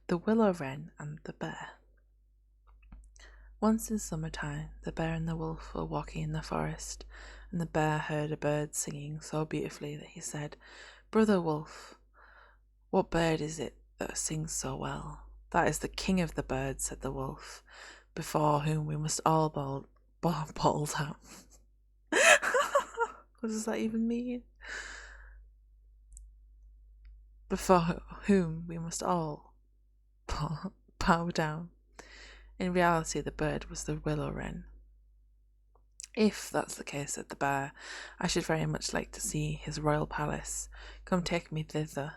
The Willow Wren and the Bear. Once in summertime, the bear and the wolf were walking in the forest, and the bear heard a bird singing so beautifully that he said, "Brother Wolf, what bird is it that sings so well?" "That is the king of the birds," said the wolf, "before whom we must all bow down." What does that even mean? Before whom we must all bow down. In reality, the bird was the willow wren. "If that's the case," said the bear, "I should very much like to see his royal palace. Come take me thither."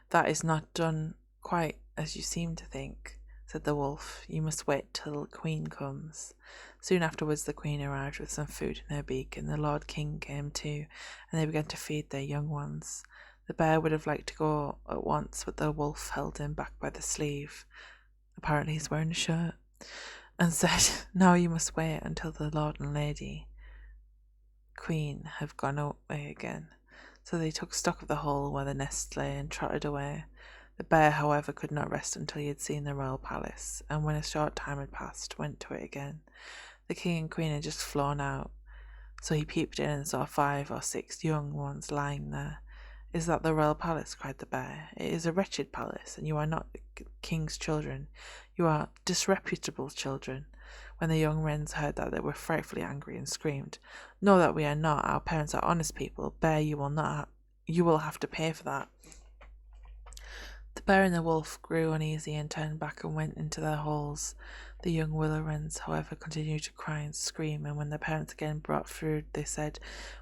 "That is not done quite as you seem to think," said the wolf. "You must wait till the queen comes." Soon afterwards the queen arrived with some food in her beak, and the lord king came too, and they began to feed their young ones. The bear would have liked to go at once, but the wolf held him back by the sleeve. Apparently he's wearing a shirt. And said, "Now you must wait until the lord and lady queen have gone away again." So they took stock of the hole where the nest lay and trotted away. The bear, however, could not rest until he had seen the royal palace, and when a short time had passed, went to it again. The king and queen had just flown out, so he peeped in and saw 5 or 6 young ones lying there. "Is that the royal palace?" cried the bear. "It is a wretched palace, and you are not the king's children. You are disreputable children." When the young wrens heard that, they were frightfully angry and screamed, "No, that we are not. Our parents are honest people. Bear, you will have to pay for that." The bear and the wolf grew uneasy and turned back and went into their holes. The young willow wrens, however, continued to cry and scream, and when their parents again brought food, they said,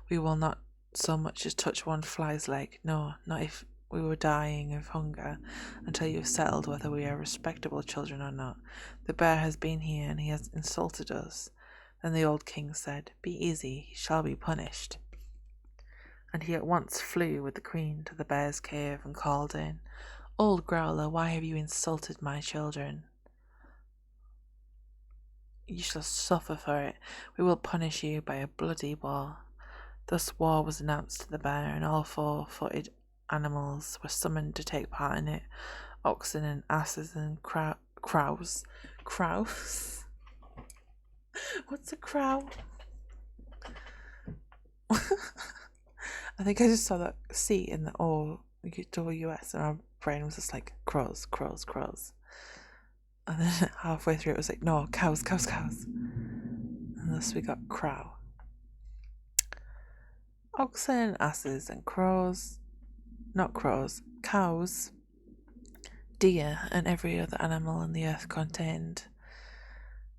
"We will not so much as touch one fly's leg. No, not if we were dying of hunger, until you have settled whether we are respectable children or not. The bear has been here, and he has insulted us." Then the old king said, "Be easy, he shall be punished." And he at once flew with the queen to the bear's cave and called in, "Old growler, why have you insulted my children? You shall suffer for it. We will punish you by a bloody war." Thus war was announced to the bear, and all 4-footed animals were summoned to take part in it. Oxen and asses and crows. Crows? What's a crow? I think I just saw that C in the OWS, and our brain was just like, crows, crows, crows. And then halfway through it was like, no, cows, cows, cows. And thus we got crow. Oxen, asses, and crows. Not crows, cows, deer, and every other animal in the earth contained.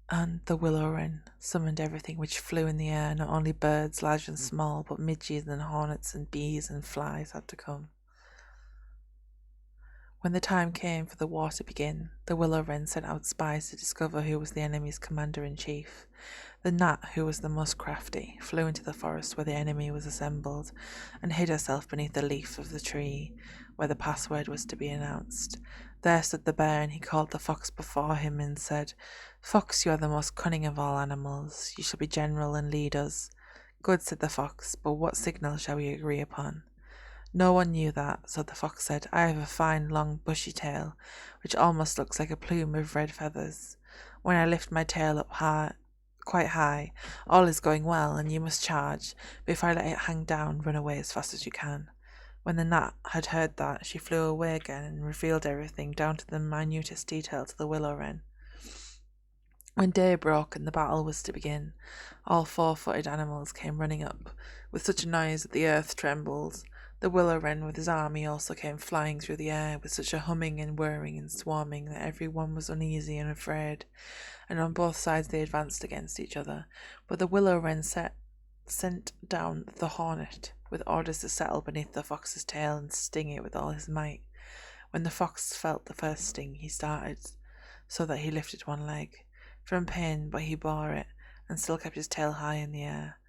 And the willow wren summoned everything which flew in the air. Not only birds large and small, but midges and hornets and bees and flies had to come. When the time came for the war to begin, the willow wren sent out spies to discover who was the enemy's commander-in-chief. The gnat, who was the most crafty, flew into the forest where the enemy was assembled, and hid herself beneath the leaf of the tree where the password was to be announced. There stood the bear, and he called the fox before him and said, "Fox, you are the most cunning of all animals. You shall be general and lead us." "Good," said the fox, "but what signal shall we agree upon?" No one knew that, so the fox said, "I have a fine, long, bushy tail, which almost looks like a plume of red feathers. When I lift my tail up quite high, all is going well, and you must charge, but if I let it hang down, run away as fast as you can." When the gnat had heard that, she flew away again and revealed everything, down to the minutest detail, to the willow wren. When day broke and the battle was to begin, all 4-footed animals came running up, with such a noise that the earth trembled. The willow wren with his army also came flying through the air, with such a humming and whirring and swarming that every one was uneasy and afraid, and on both sides they advanced against each other. But the willow wren sent down the hornet, with orders to settle beneath the fox's tail and sting it with all his might. When the fox felt the first sting, he started, so that he lifted one leg from pain, but he bore it, and still kept his tail high in the air.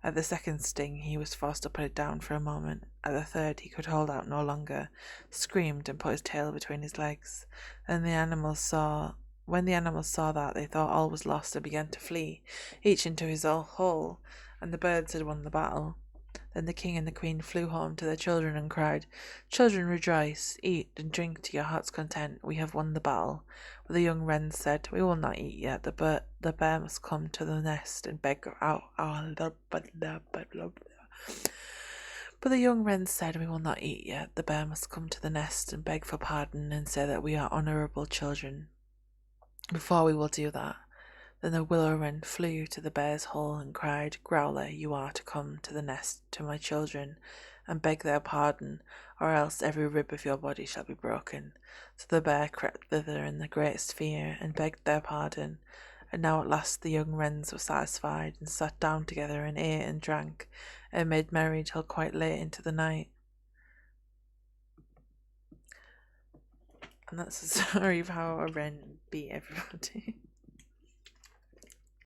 At the second sting, he was forced to put it down for a moment. At the third, he could hold out no longer, screamed, and put his tail between his legs. When the animals saw that, they thought all was lost and began to flee, each into his own hole, and the birds had won the battle. Then the king and the queen flew home to their children and cried, "Children, rejoice, eat and drink to your heart's content. We have won the battle." But the young wrens said, "We will not eat yet. The bear must come to the nest and beg out our But the young wrens said, "We will not eat yet. The bear must come to the nest and beg for pardon and say that we are honourable children. Before we will do that." Then the willow wren flew to the bear's hole and cried, "Growler, you are to come to the nest to my children and beg their pardon, or else every rib of your body shall be broken." So the bear crept thither in the greatest fear and begged their pardon. And now at last the young wrens were satisfied and sat down together and ate and drank and made merry till quite late into the night. And that's the story of how a wren beat everybody.